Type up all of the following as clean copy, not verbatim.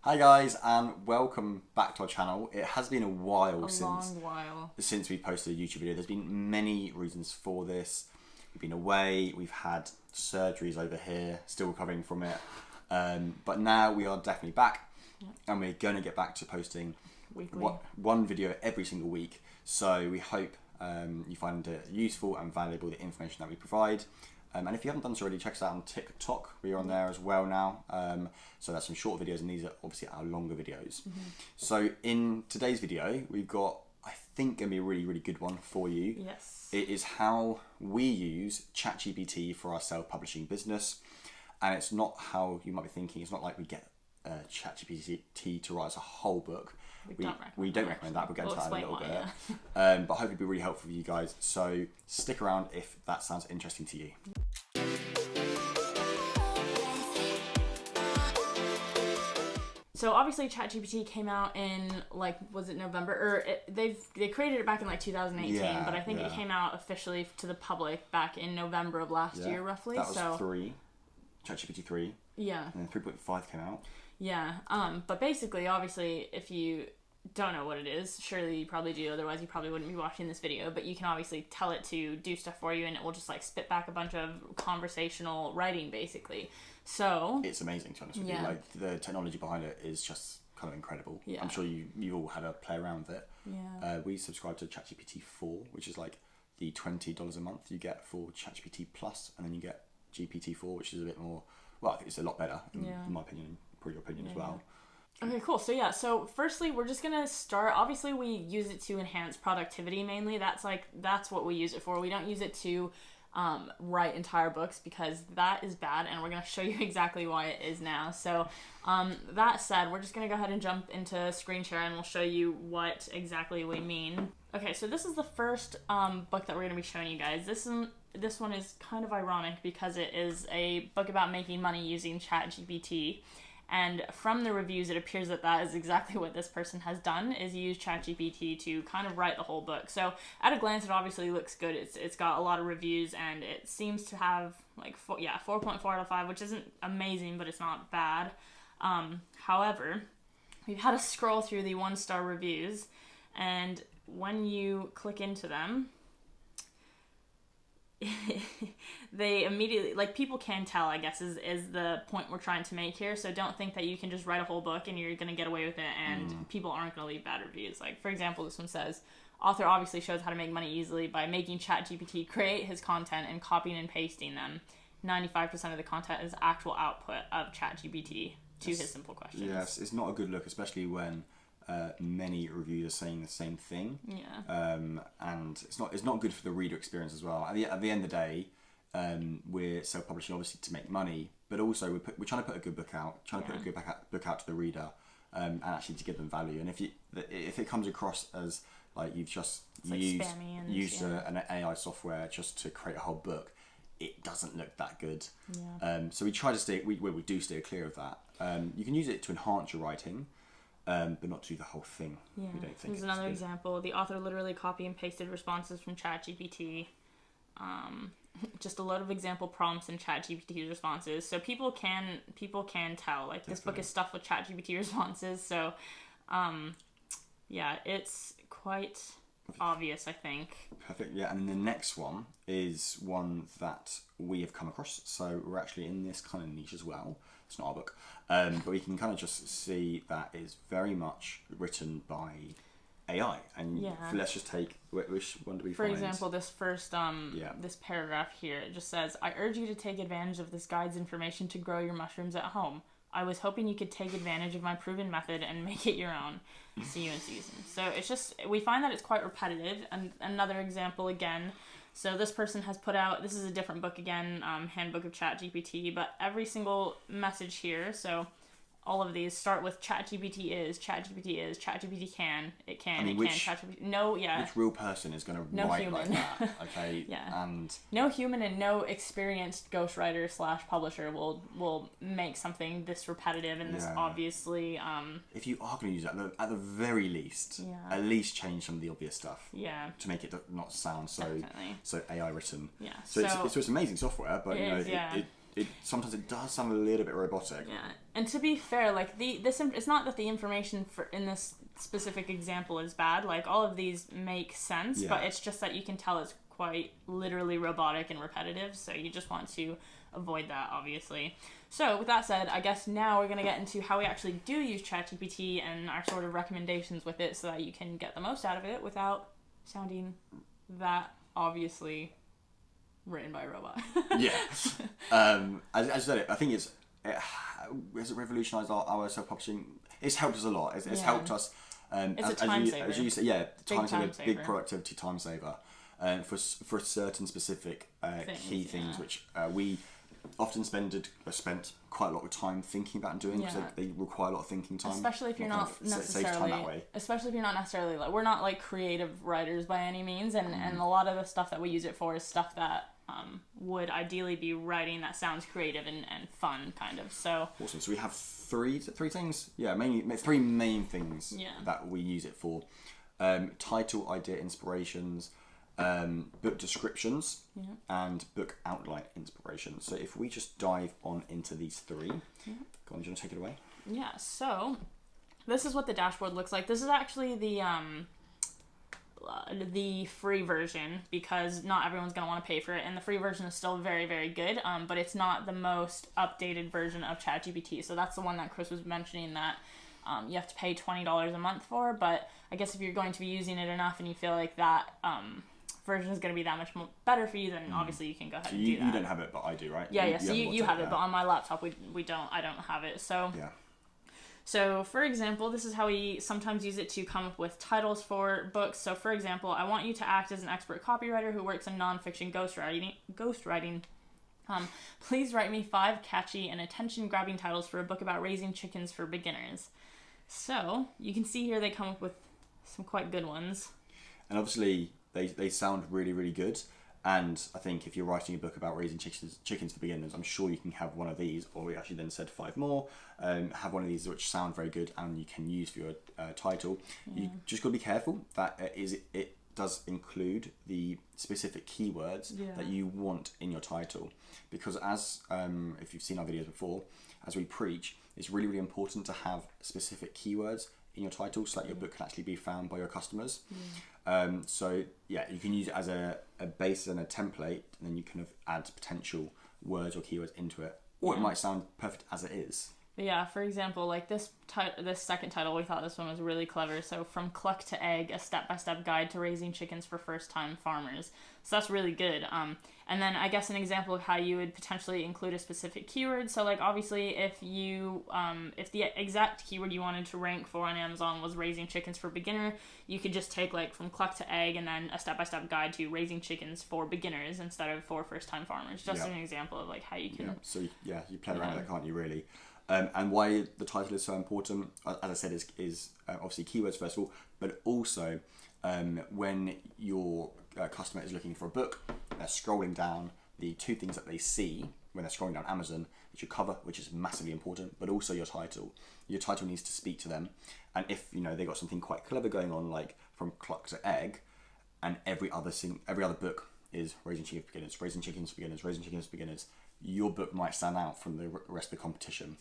Hi guys, and welcome back to our channel. It has been a while since we posted a YouTube video. There's been many reasons for this. We've been away, we've had surgeries over here, still recovering from it. But now we are definitely back, and we're going to get back to posting weekly one video every single week. So we hope you find it useful and valuable, the information that we provide. And if you haven't done so already, check us out on TikTok. We're on there as well now. So that's some short videos, and these are obviously our longer videos. So in today's video, we've got, I think, going to be a really, really good one for you. Yes. It is how we use Chat-GPT for our self-publishing business. And it's not how you might be thinking. It's not like we get Chat-GPT to write us a whole book. We don't recommend that. We'll get into that in a little bit. Yeah. But hopefully it'll be really helpful for you guys. So stick around if that sounds interesting to you. So obviously Chat-GPT came out in was it November? Or they created it back in 2018, but I think it came out officially to the public back in November of last year, roughly. That was 3, Chat-GPT 3. Yeah. And then 3.5 came out. Yeah. But basically, obviously, if you don't know what it is, surely you probably do, otherwise you probably wouldn't be watching this video, but you can obviously tell it to do stuff for you, and it will just spit back a bunch of conversational writing, basically. So it's amazing, to be honest with you. The technology behind it is just kind of incredible. Yeah. I'm sure you all had a play around with it. Yeah. We subscribe to ChatGPT 4, which is the $20 a month you get for ChatGPT Plus, and then you get GPT-4, which is a bit more, well, I think it's a lot better in my opinion, for your opinion as well. Okay, cool. So firstly, we're just going to start. Obviously, we use it to enhance productivity mainly. That's what we use it for. We don't use it to write entire books, because that is bad, and we're going to show you exactly why it is now. So that said, we're just going to go ahead and jump into screen share, and we'll show you what exactly we mean. Okay, so this is the first book that we're going to be showing you guys. This one is kind of ironic because it is a book about making money using ChatGPT. And from the reviews, it appears that is exactly what this person has done, is use ChatGPT to kind of write the whole book. So at a glance, it obviously looks good. It's got a lot of reviews, and it seems to have 4.4 out of 5, which isn't amazing, but it's not bad. However, we've had to scroll through the 1-star reviews, and when you click into them, they immediately, people can tell, I guess, is the point we're trying to make here. So don't think that you can just write a whole book and you're going to get away with it and people aren't going to leave bad reviews. For example, this one says, author obviously shows how to make money easily by making ChatGPT create his content and copying and pasting them. 95% of the content is actual output of ChatGPT to his simple questions. Yes, it's not a good look, especially when many reviewers are saying the same thing. Yeah. And it's not good for the reader experience as well. At the end of the day, we're self-publishing obviously to make money, but also we're trying to put a good book out, put a good book out to the reader, and actually to give them value. And if it comes across as you've just used an AI software just to create a whole book, it doesn't look that good. Yeah. So we try to we do steer clear of that. You can use it to enhance your writing, but not do the whole thing. Yeah. We don't think. Here's another example. The author literally copy and pasted responses from ChatGPT. Just a load of example prompts in ChatGPT responses. So people can tell. This book is stuffed with ChatGPT responses. So, it's quite obvious, I think. Perfect. Yeah, and the next one is one that we have come across. So we're actually in this kind of niche as well. It's not our book, but we can kind of just see that it's very much written by AI. And let's just take, which one do we find? For example, this first this paragraph here, it just says, I urge you to take advantage of this guide's information to grow your mushrooms at home. I was hoping you could take advantage of my proven method and make it your own. See you in season. So it's just, we find that it's quite repetitive. And another example again, so this person has put out, this is a different book again, Handbook of ChatGPT, but every single message here, so all of these start with ChatGPT is, ChatGPT can, it can, ChatGPT, which real person is going to write like that, okay? And no human and no experienced ghostwriter / publisher will make something this repetitive and this obviously, if you are going to use that, at the very least, at least change some of the obvious stuff. Yeah. To make it not sound so AI written. Yeah. So it's amazing software, but sometimes it does sound a little bit robotic. Yeah, and to be fair, like it's not that the information in this specific example is bad. Like all of these make sense, but it's just that you can tell it's quite literally robotic and repetitive. So you just want to avoid that, obviously. So with that said, I guess now we're gonna get into how we actually do use ChatGPT and our sort of recommendations with it, so that you can get the most out of it without sounding that obviously written by a robot. As I said, I think has it revolutionised our self-publishing? It's helped us a lot. It's helped us. It's a time saver. As you say, time saver, big productivity time saver, for certain specific key things which we often spent quite a lot of time thinking about and doing, because they require a lot of thinking time. Especially if you're not necessarily like, we're not like creative writers by any means, and a lot of the stuff that we use it for is stuff that would ideally be writing that sounds creative and fun, kind of. So awesome. So we have three things. Yeah, mainly three main things that we use it for: title, idea, inspirations, book descriptions, and book outline inspirations. So if we just dive on into these three, go on, do you want to take it away? Yeah. So this is what the dashboard looks like. This is actually the free version, because not everyone's going to want to pay for it, and the free version is still very, very good, but it's not the most updated version of ChatGPT. So that's the one that Chris was mentioning that you have to pay $20 a month for. But I guess if you're going to be using it enough and you feel like that version is going to be that much more better for you, then obviously you can go ahead and do that. You don't have it, but I do, right? Yeah. So you have it, but on my laptop we don't. I don't have it. So yeah. So, for example, this is how we sometimes use it to come up with titles for books. So, for example, I want you to act as an expert copywriter who works in nonfiction ghostwriting. Please write me 5 catchy and attention-grabbing titles for a book about raising chickens for beginners. So, you can see here they come up with some quite good ones. And obviously, they sound really, really good. And I think if you're writing a book about raising chickens for beginners, I'm sure you can have one of these, or we actually then said 5 more, have one of these which sound very good and you can use for your title. You just got to be careful that it does include the specific keywords that you want in your title. Because as, if you've seen our videos before, as we preach, it's really, really important to have specific keywords in your title so that your book can actually be found by your customers. So you can use it as a base and a template, and then you kind of add potential words or keywords into it, or it might sound perfect as it is. But yeah, for example, like this second title, we thought this one was really clever. So, from cluck to egg, a step-by-step guide to raising chickens for first-time farmers. So that's really good. And then I guess an example of how you would potentially include a specific keyword. So, like, obviously, if the exact keyword you wanted to rank for on Amazon was raising chickens for beginner, you could just take like from cluck to egg and then a step-by-step guide to raising chickens for beginners instead of for first-time farmers. Just an example of like how you can. Yeah. So you play around with that, can't you? Really. And why the title is so important, as I said, is obviously keywords first of all, but also when your customer is looking for a book, they're scrolling down, the 2 things that they see when they're scrolling down Amazon is your cover, which is massively important, but also your title. Your title needs to speak to them, and if they got something quite clever going on, like from cluck to egg, and every other book is raising chickens for beginners, raising chickens for beginners, raising chickens for beginners, your book might stand out from the rest of the competition.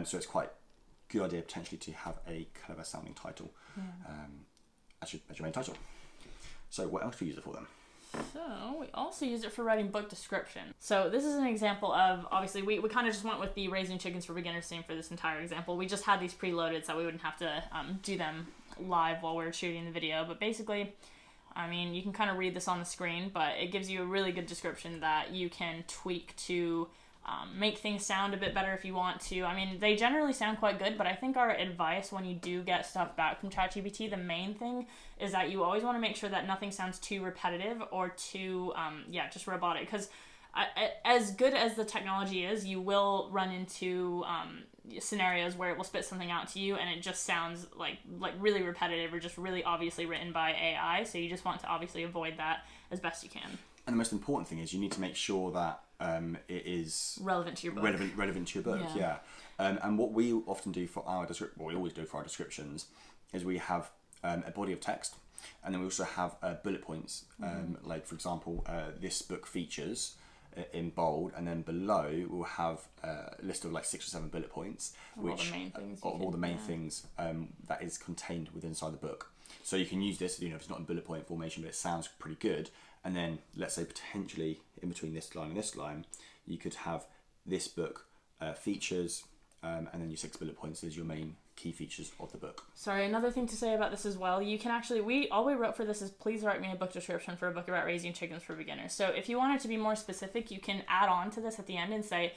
So it's quite a good idea potentially to have a clever sounding title as your main title. So what else do you use it for then? So we also use it for writing book description. So this is an example of, obviously we kind of just went with the raising chickens for beginners theme for this entire example. We just had these preloaded so we wouldn't have to do them live while we were shooting the video. But basically, I mean, you can kind of read this on the screen, but it gives you a really good description that you can tweak to make things sound a bit better if you want to. I mean, they generally sound quite good, but I think our advice when you do get stuff back from ChatGPT, the main thing is that you always want to make sure that nothing sounds too repetitive or too, just robotic. Because as good as the technology is, you will run into scenarios where it will spit something out to you and it just sounds like really repetitive or just really obviously written by AI. So you just want to obviously avoid that as best you can. And the most important thing is you need to make sure that it is relevant to your book. Relevant to your book, yeah. And what we often do for our we always do for our descriptions, is we have a body of text, and then we also have bullet points. Like for example, this book features, in bold, and then below we'll have a list of like 6 or 7 bullet points, which all the main things that is contained within inside the book. So you can use this, you know, if it's not in bullet point formation, but it sounds pretty good. And then let's say potentially in between this line and this line, you could have this book features, and then your 6 bullet points is your main key features of the book. Sorry, another thing to say about this as well, you can actually, all we wrote for this is please write me a book description for a book about raising chickens for beginners. So if you wanted to be more specific, you can add on to this at the end and say,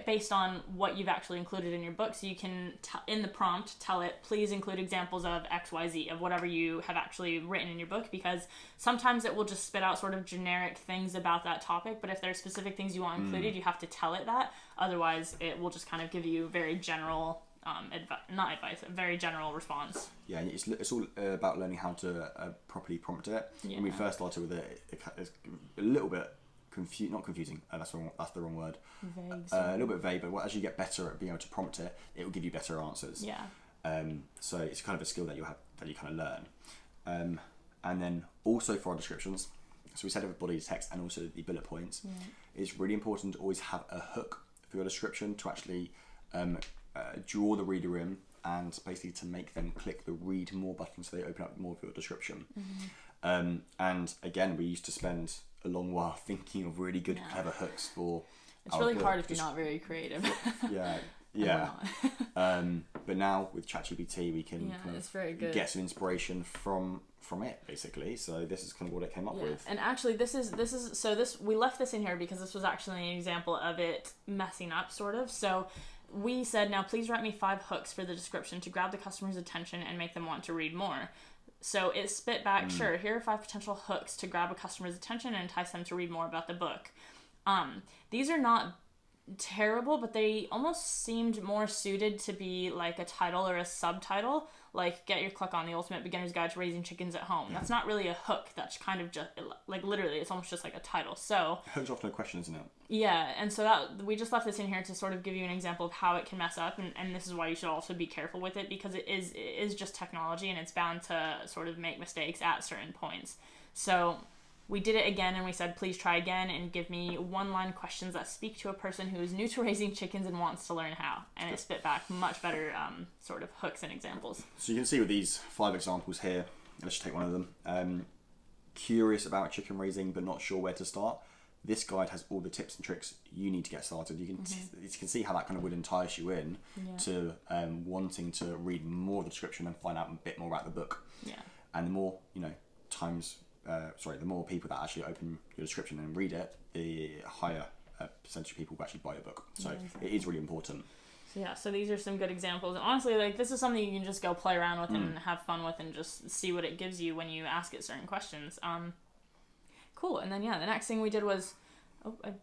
based on what you've actually included in your book, so you can, in the prompt, tell it, please include examples of XYZ, of whatever you have actually written in your book, because sometimes it will just spit out sort of generic things about that topic, but if there are specific things you want included, you have to tell it that. Otherwise, it will just kind of give you very general a very general response. Yeah, it's all about learning how to properly prompt it. Yeah. When we first started with it, it's a little bit not confusing. That's the wrong word. Vague. A little bit vague, but as you get better at being able to prompt it, it will give you better answers. Yeah. So it's kind of a skill that you kind of learn. And then also for our descriptions, so we said it with body text and also the bullet points. Yeah. It's really important to always have a hook for your description to actually draw the reader in, and basically to make them click the read more button so they open up more of your description. And again, we used to spend a long while thinking of really good, clever hooks for it's really hard if you're not very creative. Yeah. But now with Chat-GPT, we can kind it's very good. Get some inspiration from it, basically. So this is kind of what it came up with. And actually, we left this in here because this was actually an example of it messing up, sort of. So we said, now please write me 5 hooks for the description to grab the customer's attention and make them want to read more. So it spit back, sure, here are 5 potential hooks to grab a customer's attention and entice them to read more about the book. These are not terrible, but they almost seemed more suited to be like a title or a subtitle, like get your click on the ultimate beginner's guide to raising chickens at home. That's not really a hook. That's kind of just like literally it's almost just like a title. So hook's often a question, isn't it? Yeah, and so that we just left this in here to sort of give you an example of how it can mess up, and this is why you should also be careful with it, because it is just technology and it's bound to sort of make mistakes at certain points. So we did it again, and we said, please try again and give me 1-line questions that speak to a person who is new to raising chickens and wants to learn how. And it spit back much better sort of hooks and examples. So you can see with these 5 examples here, let's just take one of them. Curious about chicken raising but not sure where to start. This guide has all the tips and tricks you need to get started. You can you can see how that kind of would entice you in to wanting to read more of the description and find out a bit more about the book. Yeah. And the more, the more people that actually open your description and read it, the higher percentage of people who actually buy your book. So it is really important. So these are some good examples. And honestly, like, this is something you can just go play around with and have fun with and just see what it gives you when you ask it certain questions. Cool. And then, the next thing we did was... I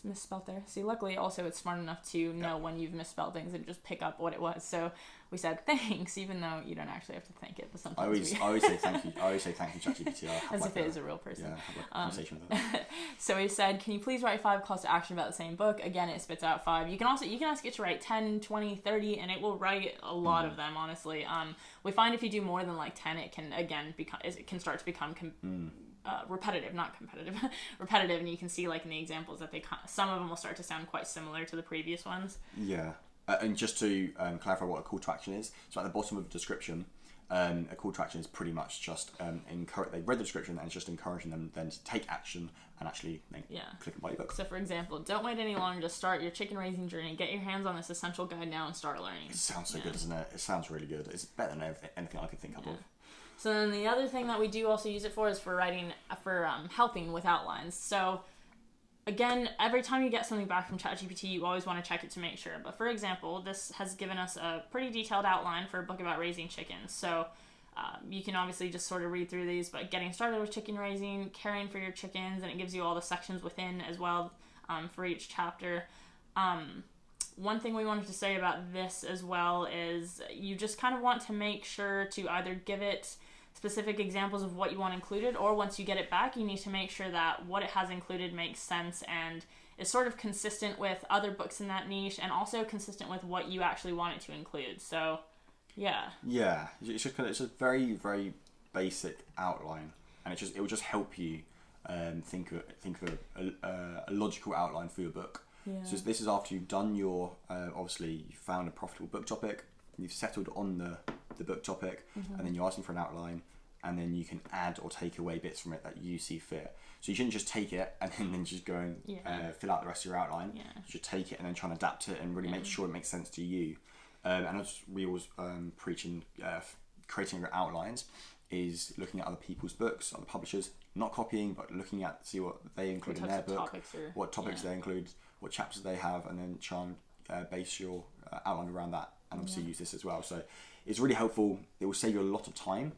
misspelled there. See, luckily, also, it's smart enough to know when you've misspelled things and just pick up what it was. So we said thanks, even though you don't actually have to thank it. But sometimes I always say thank you. I always say thank you, ChatGPT. As if it is a real person. Yeah, have a conversation with it. So we said, can you please write 5 calls to action about the same book? Again, it spits out 5. You can ask it to write 10, 20, 30, and it will write a lot of them, honestly. We find if you do more than like 10, it can start to become repetitive, not competitive, repetitive, and you can see like in the examples that some of them will start to sound quite similar to the previous ones. Yeah, and just to clarify what a call to action is, so at the bottom of the description, a call to action is pretty much just they've read the description and it's just encouraging them then to take action and actually click and buy your book. So for example, don't wait any longer to start your chicken raising journey. Get your hands on this essential guide now and start learning. It sounds so good, doesn't it? It sounds really good. It's better than anything I could think of. So then the other thing that we do also use it for is for helping with outlines. So again, every time you get something back from Chat-GPT, you always want to check it to make sure. But for example, this has given us a pretty detailed outline for a book about raising chickens. So you can obviously just sort of read through these, but getting started with chicken raising, caring for your chickens, and it gives you all the sections within as well for each chapter. One thing we wanted to say about this as well is you just kind of want to make sure to either give it specific examples of what you want included, or once you get it back, you need to make sure that what it has included makes sense and is sort of consistent with other books in that niche, and also consistent with what you actually want it to include. So, it's a very, very basic outline, and it will just help you think of a logical outline for your book. Yeah. So this is after you've done your, obviously you found a profitable book topic, you've settled on the book topic, and then you're asking for an outline, and then you can add or take away bits from it that you see fit. So you shouldn't just take it and then just go and fill out the rest of your outline. Yeah. You should take it and then try and adapt it and really make sure it makes sense to you. And as we always preach in creating your outlines is looking at other people's books, other publishers, not copying, but looking at, see what they include in their book, what topics they include, what chapters they have, and then try and base your outline around that, and obviously use this as well. So it's really helpful. It will save you a lot of time.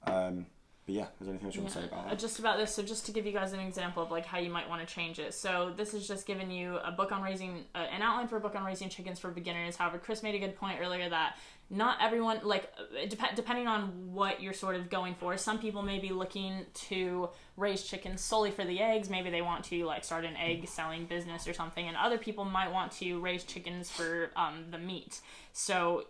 But yeah, is there anything else you want to say about that? Just about this, so just to give you guys an example of like how you might want to change it. So this is just giving you a book on raising, an outline for a book on raising chickens for beginners. However, Chris made a good point earlier that not everyone, like depending on what you're sort of going for, some people may be looking to raise chickens solely for the eggs. Maybe they want to like start an egg selling business or something, and other people might want to raise chickens for the meat. So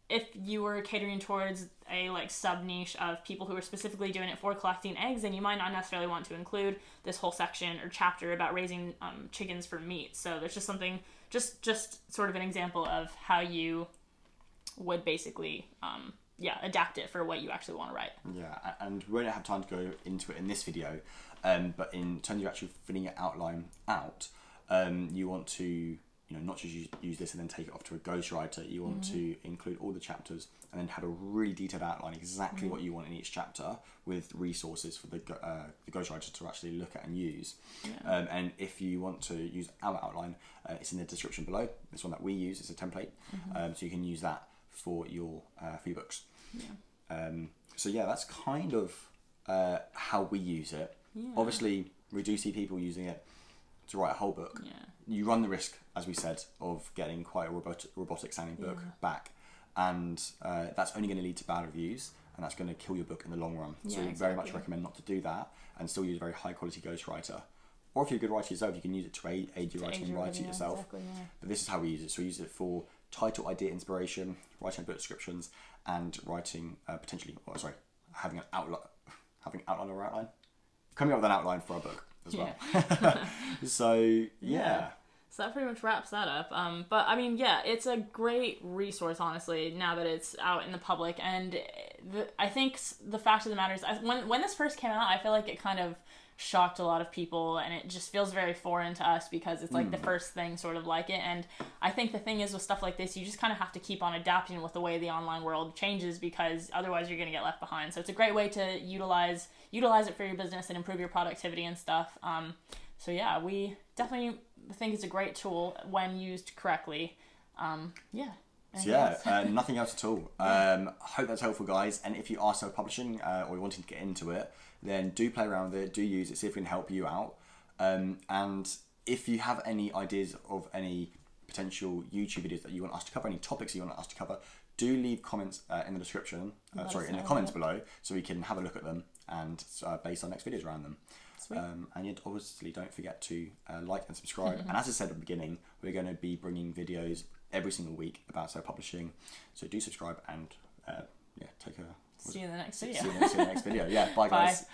if you were catering towards a like sub niche of people who are specifically doing it for collecting eggs, then you might not necessarily want to include this whole section or chapter about raising chickens for meat. So there's just something, just sort of an example of how you would basically adapt it for what you actually want to write. Yeah, and we won't have time to go into it in this video, but in terms of actually filling your outline out, you want to not just use this and then take it off to a ghostwriter. You want to include all the chapters and then have a really detailed outline, exactly what you want in each chapter, with resources for the ghostwriter to actually look at and use. Yeah. And if you want to use our outline, it's in the description below. This one that we use is a template, so you can use that for your books. Yeah. So yeah, that's kind of how we use it. Yeah. Obviously, we do see people using it to write a whole book. Yeah. You run the risk, as we said, of getting quite a robotic sounding book back, and that's only going to lead to bad reviews, and that's going to kill your book in the long run. So we very much recommend not to do that, and still use a very high quality ghostwriter. Or if you're a good writer yourself, you can use it to aid your writing and write it yourself. Exactly, yeah. But this is how we use it. So we use it for title, idea, inspiration, writing book descriptions, and writing having an outline or outline, coming up with an outline for our book as well. So yeah. So that pretty much wraps that up. But I mean, yeah, it's a great resource, honestly, now that it's out in the public. And I think the fact of the matter is, when this first came out, I feel like it kind of shocked a lot of people, and it just feels very foreign to us because it's like the first thing sort of like it. And I think the thing is with stuff like this, you just kind of have to keep on adapting with the way the online world changes, because otherwise you're going to get left behind. So it's a great way to utilize it for your business and improve your productivity and stuff. So yeah, we definitely think it's a great tool when used correctly. Nothing else at all. Hope that's helpful, guys. And if you are self-publishing or you're wanting to get into it, then do play around with it, do use it, see if we can help you out. And if you have any ideas of any potential YouTube videos that you want us to cover, any topics you want us to cover, do leave comments in the description, in the comments below, so we can have a look at them and base our next videos around them. And yet, obviously, don't forget to like and subscribe. And as I said at the beginning, we're going to be bringing videos every single week about self-publishing. So do subscribe and take a... See you in the next video. See you in the next video. Yeah, bye guys.